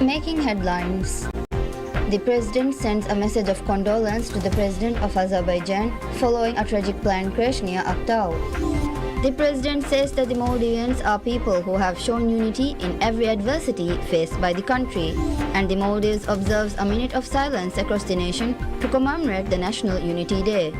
Making headlines. The president sends a message of condolence to the president of Azerbaijan following a tragic plane crash near Aktau. The president says that the Maldivians are people who have shown unity in every adversity faced by the country, and the Maldives observes a minute of silence across the nation to commemorate the National Unity Day.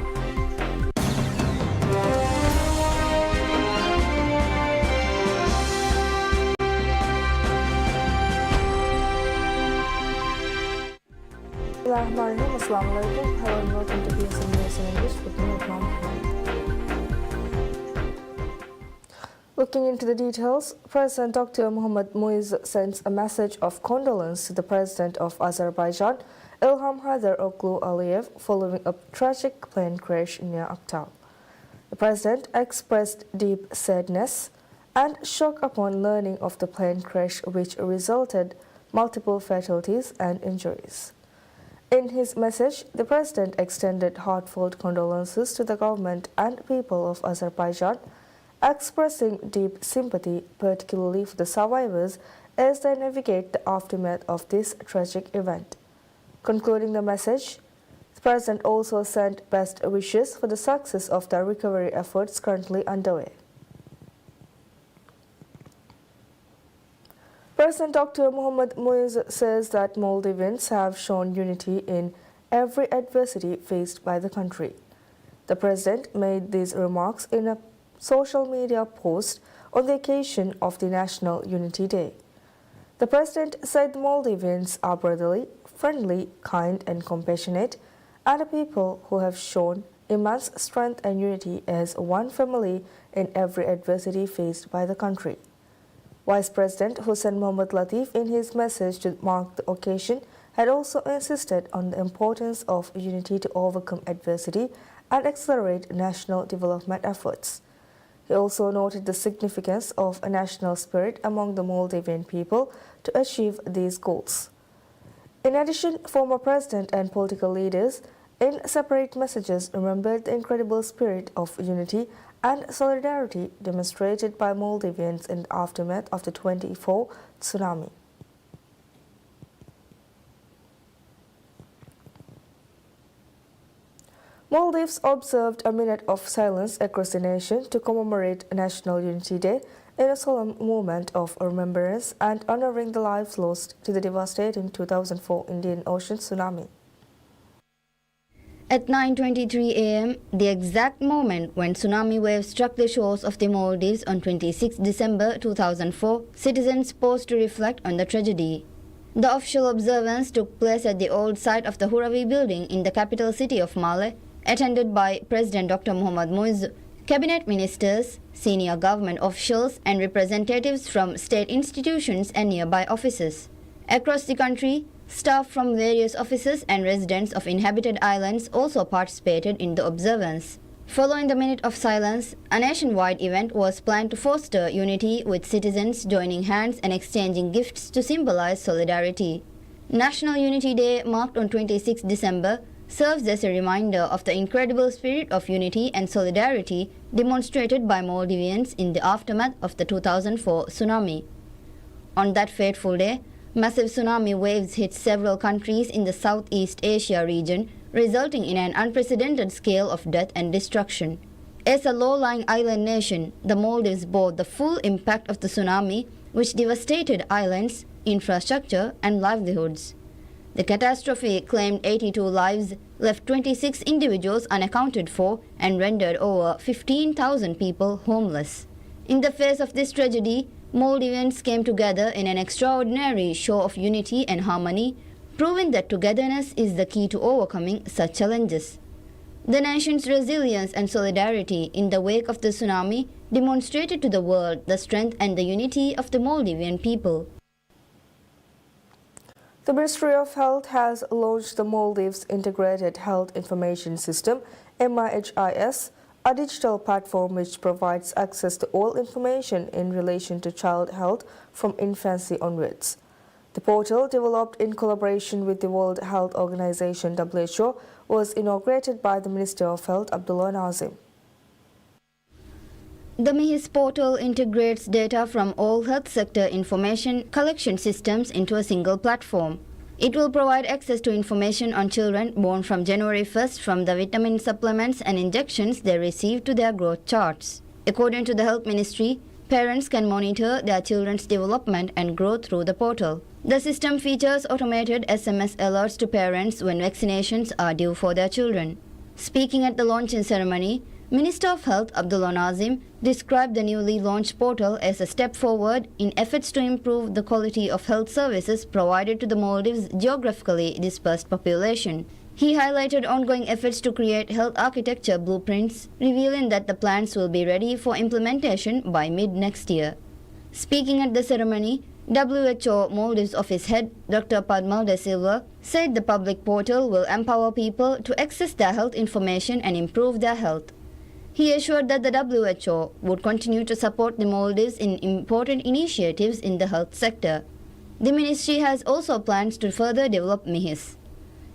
Assalamualaikum. Hello and welcome to PSM News in English with me, Akram. Looking into the details, President Dr. Mohammad Muiz sends a message of condolence to the President of Azerbaijan, Ilham Haydaroglu Aliyev, following a tragic plane crash near Aktau. The President expressed deep sadness and shock upon learning of the plane crash, which resulted multiple fatalities and injuries. In his message, the President extended heartfelt condolences to the government and people of Azerbaijan, expressing deep sympathy, particularly for the survivors as they navigate the aftermath of this tragic event. Concluding the message, the President also sent best wishes for the success of the recovery efforts currently underway. President Dr. Mohammad Muiz says that Maldivians have shown unity in every adversity faced by the country. The President made these remarks in a social media post on the occasion of the National Unity Day. The President said the Maldivians are brotherly, friendly, kind and compassionate, and a people who have shown immense strength and unity as one family in every adversity faced by the country. Vice President Hussein Mohammad Latif, in his message to mark the occasion, had also insisted on the importance of unity to overcome adversity and accelerate national development efforts. He also noted the significance of a national spirit among the Maldivian people to achieve these goals. In addition, former president and political leaders, in separate messages, remembered the incredible spirit of unity and solidarity demonstrated by Maldivians in the aftermath of the 2004 tsunami. Maldives observed a minute of silence across the nation to commemorate National Unity Day in a solemn moment of remembrance and honoring the lives lost to the devastating 2004 Indian Ocean tsunami. At 9:23 a.m., the exact moment when tsunami waves struck the shores of the Maldives on 26 December 2004, citizens paused to reflect on the tragedy. The official observance took place at the old site of the Hurawi building in the capital city of Malé, attended by President Dr. Mohammad Muiz, cabinet ministers, senior government officials and representatives from state institutions and nearby offices. Across the country, staff from various offices and residents of inhabited islands also participated in the observance. Following the minute of silence, a nationwide event was planned to foster unity, with citizens joining hands and exchanging gifts to symbolize solidarity. National Unity Day, marked on 26 December, serves as a reminder of the incredible spirit of unity and solidarity demonstrated by Maldivians in the aftermath of the 2004 tsunami. On that fateful day, massive tsunami waves hit several countries in the Southeast Asia region, resulting in an unprecedented scale of death and destruction. As a low-lying island nation, the Maldives bore the full impact of the tsunami, which devastated islands, infrastructure, and livelihoods. The catastrophe claimed 82 lives, left 26 individuals unaccounted for, and rendered over 15,000 people homeless. In the face of this tragedy, Maldivians came together in an extraordinary show of unity and harmony, proving that togetherness is the key to overcoming such challenges. The nation's resilience and solidarity in the wake of the tsunami demonstrated to the world the strength and the unity of the Maldivian people. The Ministry of Health has launched the Maldives Integrated Health Information System, MIHIS, a digital platform which provides access to all information in relation to child health from infancy onwards. The portal, developed in collaboration with the World Health Organization— was inaugurated by the Minister of Health, Abdullah Nazim. The MIHIS portal integrates data from all health sector information collection systems into a single platform. It will provide access to information on children born from January 1st from the vitamin supplements and injections they receive to their growth charts. According to the Health Ministry, parents can monitor their children's development and growth through the portal. The system features automated SMS alerts to parents when vaccinations are due for their children. Speaking at the launching ceremony, Minister of Health Abdullah Nazim described the newly launched portal as a step forward in efforts to improve the quality of health services provided to the Maldives' geographically dispersed population. He highlighted ongoing efforts to create health architecture blueprints, revealing that the plans will be ready for implementation by mid-next year. Speaking at the ceremony, WHO Maldives Office Head Dr. Padmal De Silva said the public portal will empower people to access their health information and improve their health. He assured that the WHO would continue to support the Maldives in important initiatives in the health sector. The ministry has also plans to further develop MIHIS.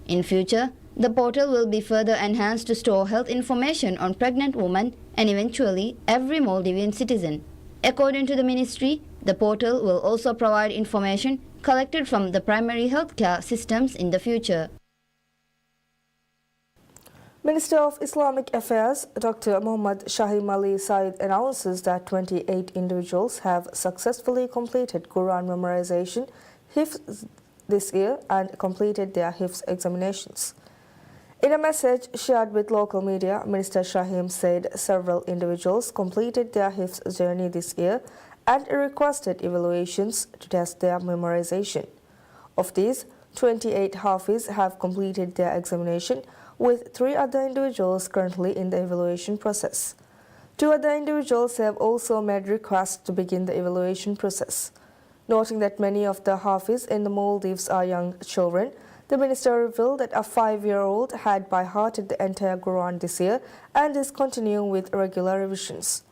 In future, the portal will be further enhanced to store health information on pregnant women and eventually every Maldivian citizen. According to the ministry, the portal will also provide information collected from the primary healthcare systems in the future. Minister of Islamic Affairs Dr. Muhammad Shahim Ali Said announces that 28 individuals have successfully completed Quran memorization Hifz this year and completed their Hifz examinations. In a message shared with local media, Minister Shahim said several individuals completed their Hifz journey this year and requested evaluations to test their memorization. Of these, 28 Hafiz have completed their examination, with 3 other individuals currently in the evaluation process. 2 other individuals have also made requests to begin the evaluation process. Noting that many of the Hafiz in the Maldives are young children, the minister revealed that a 5-year-old had by-hearted the entire Quran this year and is continuing with regular revisions.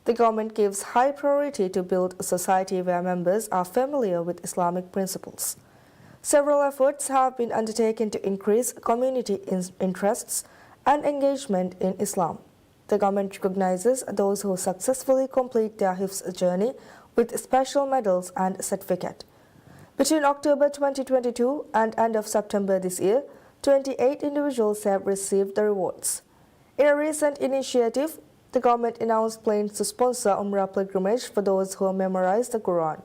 The government gives high priority to build a society where members are familiar with Islamic principles. Several efforts have been undertaken to increase community interests and engagement in Islam. The government recognizes those who successfully complete their Hifz journey with special medals and certificate. Between October 2022 and end of September this year, 28 individuals have received the rewards. In a recent initiative, the government announced plans to sponsor Umrah pilgrimage for those who memorize the Quran.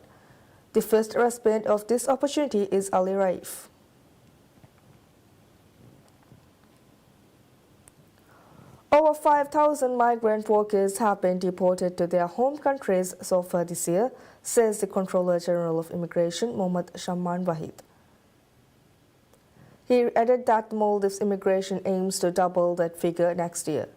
The first recipient of this opportunity is Ali Raif. Over 5,000 migrant workers have been deported to their home countries so far this year, says the Controller General of Immigration, Mohammad Shamman Wahid. He added that Maldives immigration aims to double that figure next year.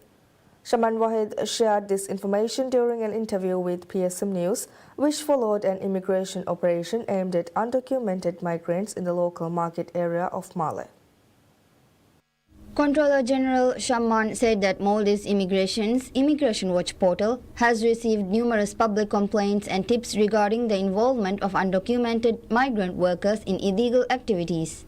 Shaman Wahid shared this information during an interview with PSM News, which followed an immigration operation aimed at undocumented migrants in the local market area of Male. Controller General Shamman said that Maldives Immigration's Immigration Watch portal has received numerous public complaints and tips regarding the involvement of undocumented migrant workers in illegal activities.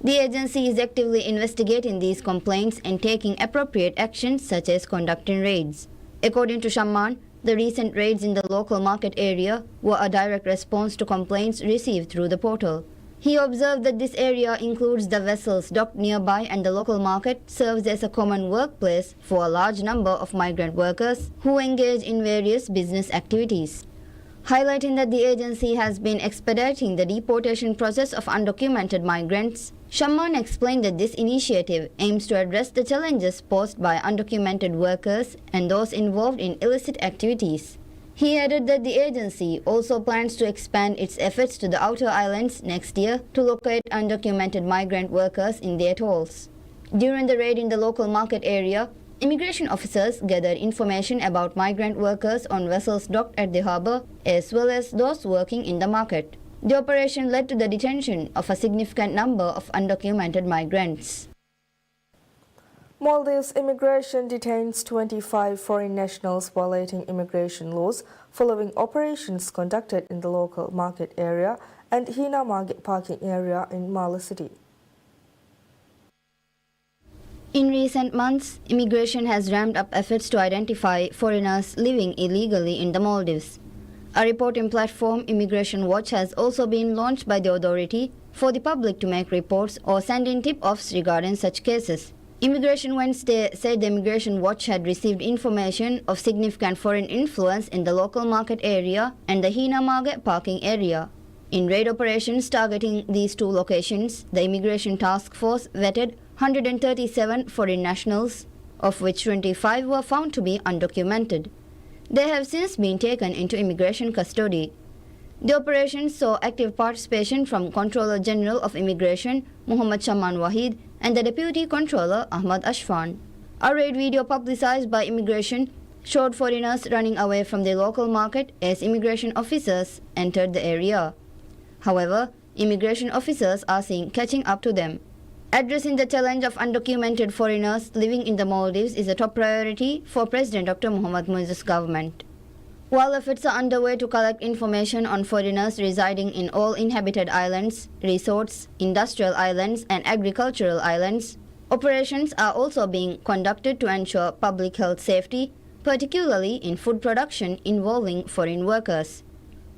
The agency is actively investigating these complaints and taking appropriate actions such as conducting raids. According to Shamman, the recent raids in the local market area were a direct response to complaints received through the portal. He observed that this area includes the vessels docked nearby and the local market serves as a common workplace for a large number of migrant workers who engage in various business activities. Highlighting that the agency has been expediting the deportation process of undocumented migrants, Shamman explained that this initiative aims to address the challenges posed by undocumented workers and those involved in illicit activities. He added that the agency also plans to expand its efforts to the outer islands next year to locate undocumented migrant workers in the atolls. During the raid in the local market area, immigration officers gathered information about migrant workers on vessels docked at the harbour as well as those working in the market. The operation led to the detention of a significant number of undocumented migrants. Maldives immigration detains 25 foreign nationals violating immigration laws following operations conducted in the local market area and Hina market parking area in Male City. In recent months, immigration has ramped up efforts to identify foreigners living illegally in the Maldives. A reporting platform, Immigration Watch, has also been launched by the authority for the public to make reports or send in tip-offs regarding such cases. Immigration Wednesday said the Immigration Watch had received information of significant foreign influence in the local market area and the Hina Market parking area. In raid operations targeting these two locations, the Immigration Task Force vetted 137 foreign nationals, of which 25 were found to be undocumented. They have since been taken into immigration custody. The operation saw active participation from Controller General of Immigration Muhammad Shaman Wahid and the Deputy Controller Ahmad Ashfan. A raid video publicized by Immigration showed foreigners running away from the local market as immigration officers entered the area. However, immigration officers are seen catching up to them. Addressing the challenge of undocumented foreigners living in the Maldives is a top priority for President Dr. Mohamed Muizzu's government. While efforts are underway to collect information on foreigners residing in all inhabited islands, resorts, industrial islands, and agricultural islands, operations are also being conducted to ensure public health safety, particularly in food production involving foreign workers.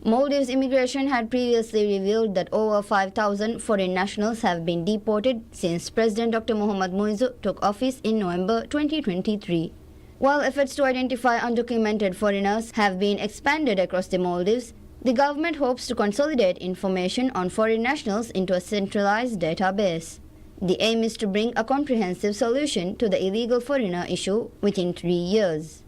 Maldives immigration had previously revealed that over 5,000 foreign nationals have been deported since President Dr. Mohamed Muizzu took office in November 2023. While efforts to identify undocumented foreigners have been expanded across the Maldives, the government hopes to consolidate information on foreign nationals into a centralized database. The aim is to bring a comprehensive solution to the illegal foreigner issue within 3 years.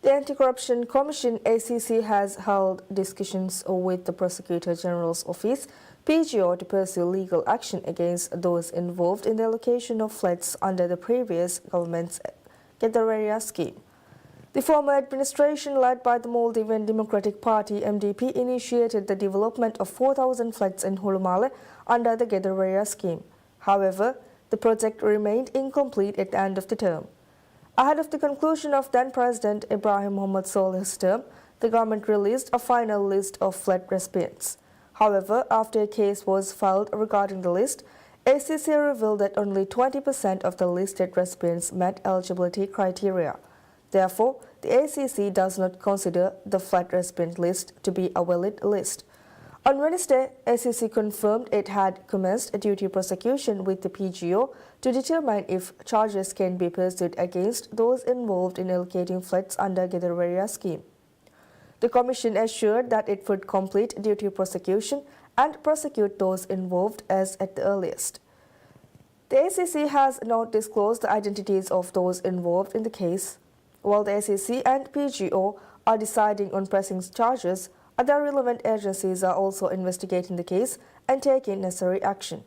The Anti-Corruption Commission ACC has held discussions with the Prosecutor General's Office PGO to pursue legal action against those involved in the allocation of flats under the previous government's Gatharia scheme. The former administration led by the Maldivian Democratic Party MDP initiated the development of 4,000 flats in Hulumale under the Gatharia scheme. However, the project remained incomplete at the end of the term. Ahead of the conclusion of then-President Ibrahim Mohamed Solih's term, the government released a final list of flat recipients. However, after a case was filed regarding the list, ACC revealed that only 20% of the listed recipients met eligibility criteria. Therefore, the ACC does not consider the flat recipient list to be a valid list. On Wednesday, ACC confirmed it had commenced a duty prosecution with the PGO to determine if charges can be pursued against those involved in allocating flats under Gatharia scheme. The Commission assured that it would complete duty prosecution and prosecute those involved as at the earliest. The ACC has not disclosed the identities of those involved in the case. While the ACC and PGO are deciding on pressing charges, other relevant agencies are also investigating the case and taking necessary action.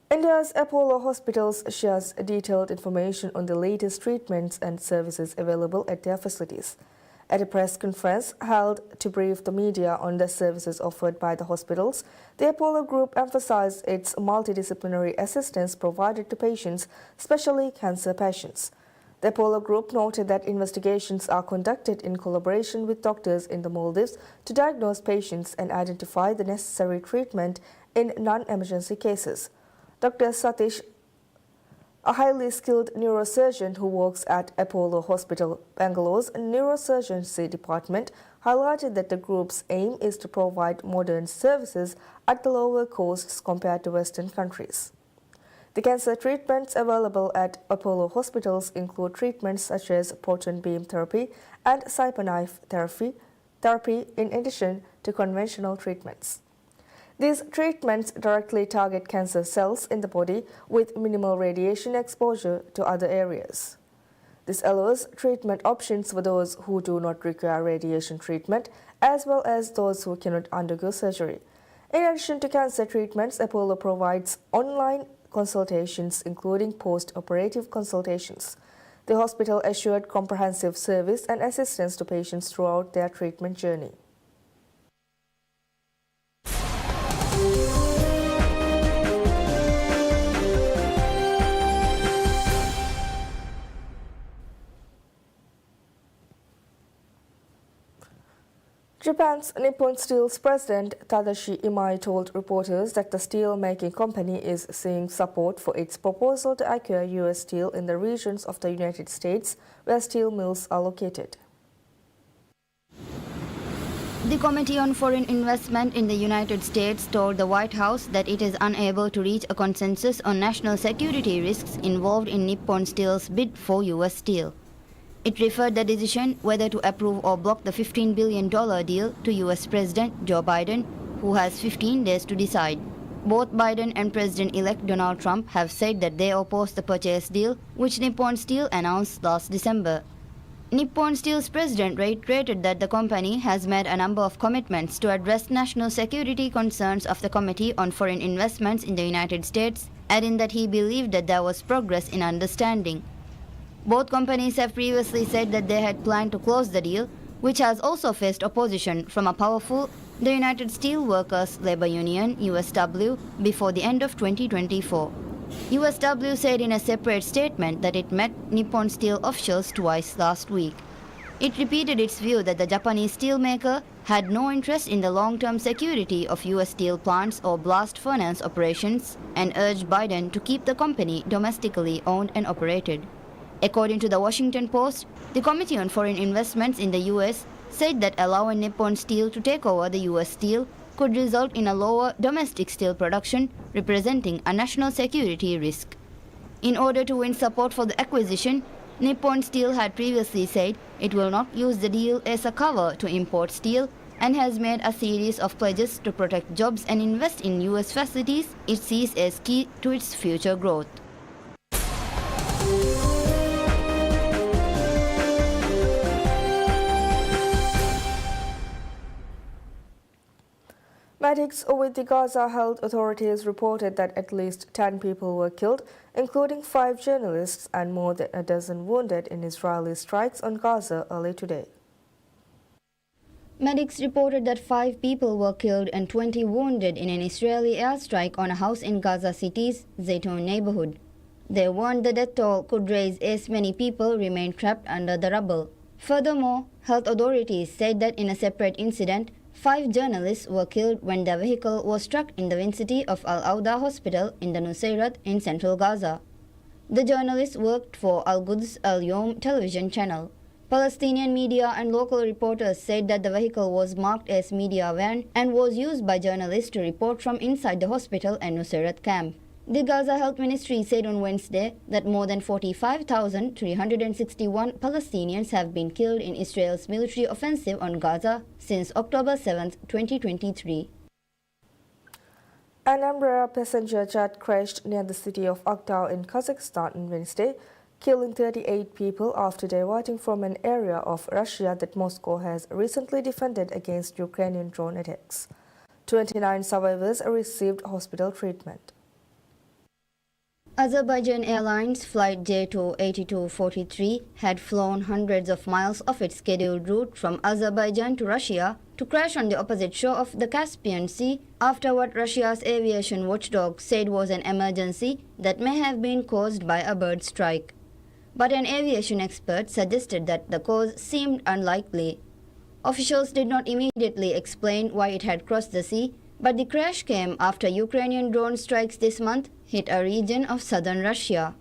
India's Apollo Hospitals shares detailed information on the latest treatments and services available at their facilities. At a press conference held to brief the media on the services offered by the hospitals, the Apollo Group emphasized its multidisciplinary assistance provided to patients, especially cancer patients. The Apollo Group noted that investigations are conducted in collaboration with doctors in the Maldives to diagnose patients and identify the necessary treatment in non-emergency cases. Dr. Satish, a highly skilled neurosurgeon who works at Apollo Hospital, Bangalore's neurosurgery department, highlighted that the group's aim is to provide modern services at the lower costs compared to Western countries. The cancer treatments available at Apollo hospitals include treatments such as proton beam therapy and CyberKnife therapy in addition to conventional treatments. These treatments directly target cancer cells in the body with minimal radiation exposure to other areas. This allows treatment options for those who do not require radiation treatment as well as those who cannot undergo surgery. In addition to cancer treatments, Apollo provides online consultations including post-operative consultations. The hospital assured comprehensive service and assistance to patients throughout their treatment journey. Japan's Nippon Steel's president Tadashi Imai told reporters that the steel-making company is seeing support for its proposal to acquire U.S. steel in the regions of the United States where steel mills are located. The Committee on Foreign Investment in the United States told the White House that it is unable to reach a consensus on national security risks involved in Nippon Steel's bid for U.S. steel. It referred the decision whether to approve or block the $15 billion deal to U.S. President Joe Biden, who has 15 days to decide. Both Biden and President-elect Donald Trump have said that they oppose the purchase deal, which Nippon Steel announced last December. Nippon Steel's president reiterated that the company has made a number of commitments to address national security concerns of the Committee on Foreign Investments in the United States, adding that he believed that there was progress in understanding. Both companies have previously said that they had planned to close the deal, which has also faced opposition from a powerful, the United Steelworkers Labor Union, USW, before the end of 2024. USW said in a separate statement that it met Nippon Steel officials twice last week. It repeated its view that the Japanese steelmaker had no interest in the long-term security of U.S. steel plants or blast furnace operations and urged Biden to keep the company domestically owned and operated. According to the Washington Post, the Committee on Foreign Investments in the U.S. said that allowing Nippon Steel to take over the U.S. steel could result in a lower domestic steel production, representing a national security risk. In order to win support for the acquisition, Nippon Steel had previously said it will not use the deal as a cover to import steel and has made a series of pledges to protect jobs and invest in U.S. facilities it sees as key to its future growth. Medics with the Gaza Health Authorities reported that at least 10 people were killed, including 5 journalists and more than a dozen wounded in Israeli strikes on Gaza early today. Medics reported that 5 people were killed and 20 wounded in an Israeli airstrike on a house in Gaza City's Zaytun neighborhood. They warned the death toll could rise as many people remain trapped under the rubble. Furthermore, health authorities said that in a separate incident, 5 journalists were killed when their vehicle was struck in the vicinity of Al-Awda Hospital in the Nusayrat in central Gaza. The journalists worked for Al-Quds Al-Yom television channel. Palestinian media and local reporters said that the vehicle was marked as media van and was used by journalists to report from inside the hospital and Nusayrat camp. The Gaza Health Ministry said on Wednesday that more than 45,361 Palestinians have been killed in Israel's military offensive on Gaza since October 7, 2023. An Embraer passenger jet crashed near the city of Aktau in Kazakhstan on Wednesday, killing 38 people after diverting from an area of Russia that Moscow has recently defended against Ukrainian drone attacks. 29 survivors received hospital treatment. Azerbaijan Airlines Flight J28243 had flown hundreds of miles off its scheduled route from Azerbaijan to Russia to crash on the opposite shore of the Caspian Sea after what Russia's aviation watchdog said was an emergency that may have been caused by a bird strike. But an aviation expert suggested that the cause seemed unlikely. Officials did not immediately explain why it had crossed the sea, but the crash came after Ukrainian drone strikes this month hit a region of southern Russia.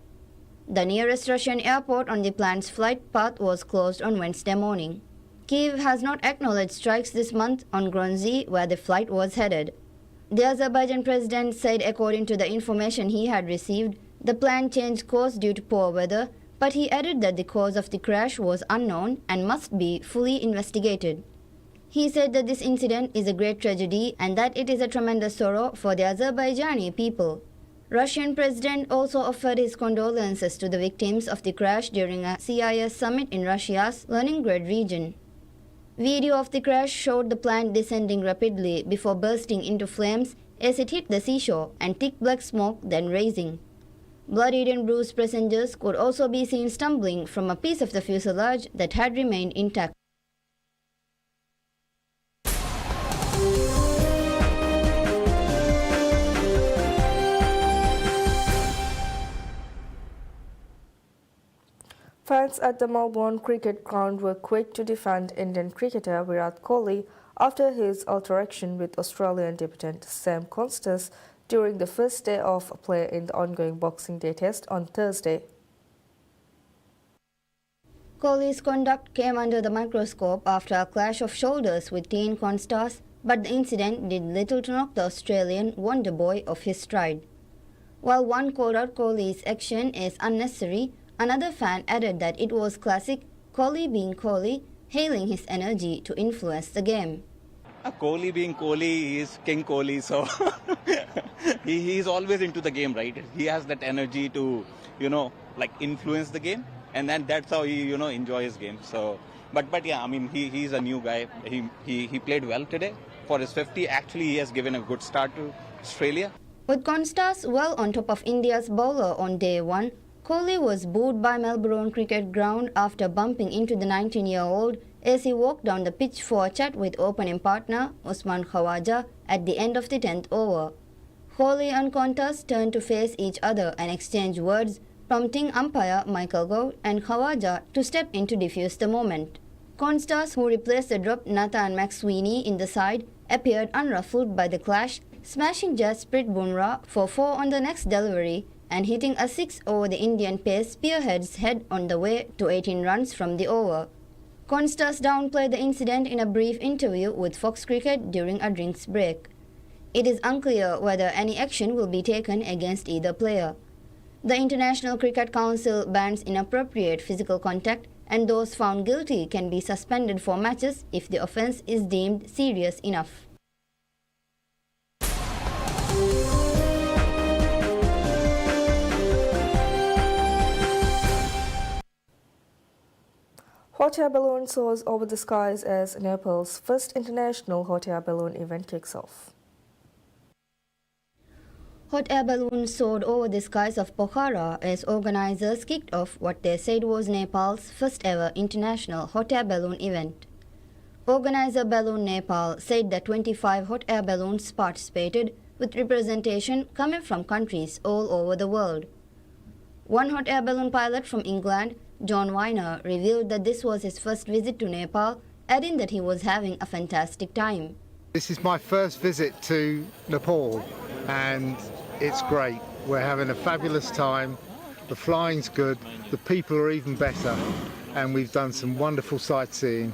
The nearest Russian airport on the plane's flight path was closed on Wednesday morning. Kyiv has not acknowledged strikes this month on Grozny, where the flight was headed. The Azerbaijan president said, according to the information he had received, the plane changed course due to poor weather, but he added that the cause of the crash was unknown and must be fully investigated. He said that this incident is a great tragedy and that it is a tremendous sorrow for the Azerbaijani people. Russian president also offered his condolences to the victims of the crash during a CIS summit in Russia's Leningrad region. Video of the crash showed the plane descending rapidly before bursting into flames as it hit the seashore and thick black smoke then rising. Bloodied and bruised passengers could also be seen stumbling from a piece of the fuselage that had remained intact. Fans at the Melbourne Cricket Ground were quick to defend Indian cricketer Virat Kohli after his altercation with Australian debutant Sam Constas during the first day of play in the ongoing Boxing Day test on Thursday. Kohli's conduct came under the microscope after a clash of shoulders with Dean Constas, but the incident did little to knock the Australian wonder boy off his stride. While one called out Kohli's action as unnecessary, another fan added that it was classic Kohli being Kohli, hailing his energy to influence the game. Kohli being Kohli, he is King Kohli, so he's always into the game, right? He has that energy to, influence the game, and then that's how he, enjoy his game. So, but yeah, I mean, he's a new guy. He played well today for his 50. Actually, he has given a good start to Australia. With Constas well on top of India's bowler on day one, Kohli was booed by Melbourne Cricket Ground after bumping into the 19-year-old as he walked down the pitch for a chat with opening partner Usman Khawaja at the end of the 10th over. Kohli and Constas turned to face each other and exchange words, prompting umpire Michael Gove and Khawaja to step in to defuse the moment. Constas, who replaced the dropped Nathan McSweeney in the side, appeared unruffled by the clash, smashing Jasprit Bumrah for 4 on the next delivery and hitting a 6 over the Indian pace Spearhead's head on the way to 18 runs from the over. Constas downplayed the incident in a brief interview with Fox Cricket during a drinks break. It is unclear whether any action will be taken against either player. The International Cricket Council bans inappropriate physical contact, and those found guilty can be suspended for matches if the offence is deemed serious enough. Hot air balloon soars over the skies as Nepal's first international hot air balloon event kicks off. Hot air balloons soared over the skies of Pokhara as organizers kicked off what they said was Nepal's first ever international hot air balloon event. Organizer Balloon Nepal said that 25 hot air balloons participated, with representation coming from countries all over the world. One hot air balloon pilot from England, John Weiner, revealed that this was his first visit to Nepal, adding that he was having a fantastic time. This is my first visit to Nepal and it's great. We're having a fabulous time. The flying's good, the people are even better, and we've done some wonderful sightseeing.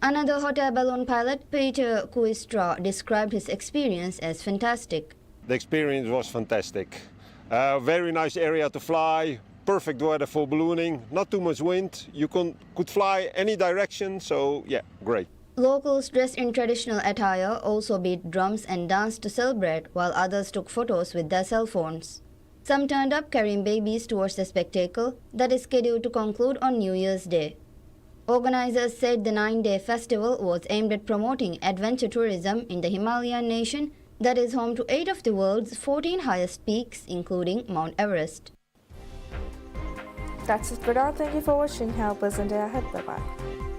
Another hot air balloon pilot, Peter Kuistra, described his experience as fantastic. The experience was fantastic. Very nice area to fly, perfect weather for ballooning, not too much wind. You could fly any direction, so yeah, great. Locals dressed in traditional attire also beat drums and danced to celebrate, while others took photos with their cell phones. Some turned up carrying babies towards the spectacle that is scheduled to conclude on New Year's Day. Organizers said the 9-day festival was aimed at promoting adventure tourism in the Himalayan nation that is home to 8 of the world's 14 highest peaks, including Mount Everest. That's it for now. Thank you for watching. Have a pleasant day ahead. Bye-bye.